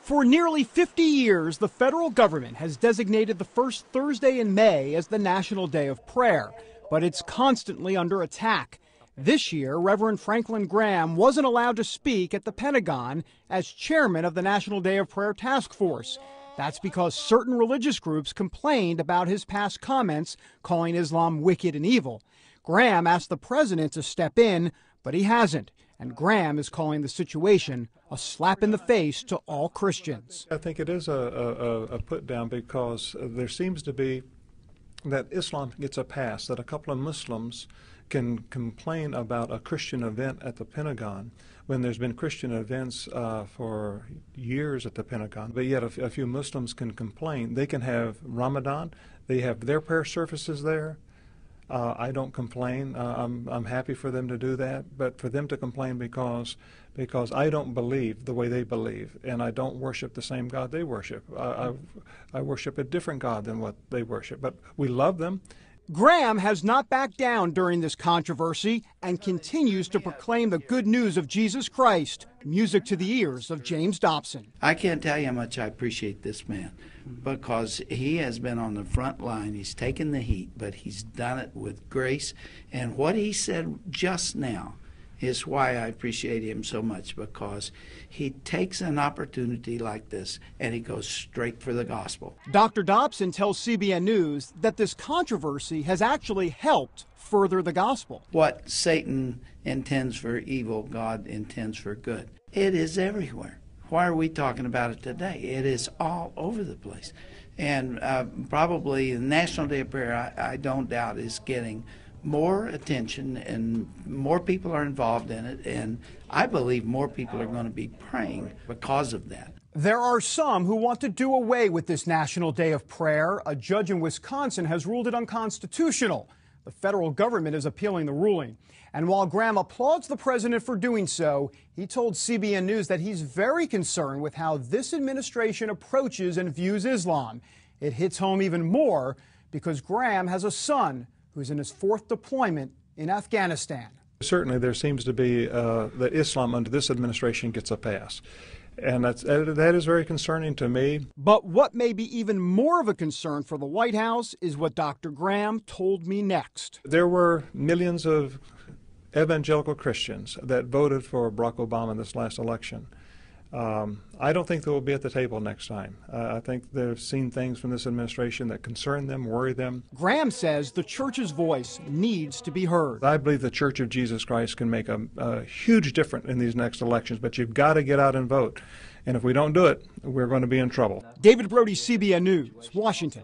For nearly 50 years, the federal government has designated the first Thursday in May as the National Day of Prayer, but it's constantly under attack. This year, Reverend Franklin Graham wasn't allowed to speak at the Pentagon as chairman of the National Day of Prayer Task Force. That's because certain religious groups complained about his past comments calling Islam wicked and evil. Graham asked the president to step in, but he hasn't. And Graham is calling the situation a slap in the face to all Christians. I think it is a put down because there seems to be that Islam gets a pass, that a couple of Muslims can complain about a Christian event at the Pentagon when there's been Christian events for years at the Pentagon. But yet a few Muslims can complain. They can have Ramadan. They have their prayer services there. I don't complain. I'm happy for them to do that, but for them to complain because I don't believe the way they believe, and I don't worship the same God they worship. I worship a different God than what they worship, but we love them. Graham has not backed down during this controversy and continues to proclaim the good news of Jesus Christ, music to the ears of James Dobson. I can't tell you how much I appreciate this man because he has been on the front line. He's taken the heat, but he's done it with grace. And what he said just now is why I appreciate him so much, because he takes an opportunity like this and he goes straight for the gospel. Dr. Dobson tells CBN News that this controversy has actually helped further the gospel. What Satan intends for evil, God intends for good. It is everywhere. Why are we talking about it today? It is all over the place. And probably the National Day of Prayer, I don't doubt, is getting more attention and more people are involved in it, and I believe more people are going to be praying because of that. There are some who want to do away with this National Day of Prayer. A judge in Wisconsin has ruled it unconstitutional. The federal government is appealing the ruling. And while Graham applauds the president for doing so, he told CBN News that he's very concerned with how this administration approaches and views Islam. It hits home even more because Graham has a son who's in his fourth deployment in Afghanistan. Certainly there seems to be that Islam under this administration gets a pass. And that is very concerning to me. But what may be even more of a concern for the White House is what Dr. Graham told me next. There were millions of evangelical Christians that voted for Barack Obama in this last election. I don't think they will be at the table next time. I think they've seen things from this administration that concern them, worry them. Graham says the church's voice needs to be heard. I believe the Church of Jesus Christ can make a huge difference in these next elections, but you've got to get out and vote. And if we don't do it, we're going to be in trouble. David Brody, CBN News, Washington.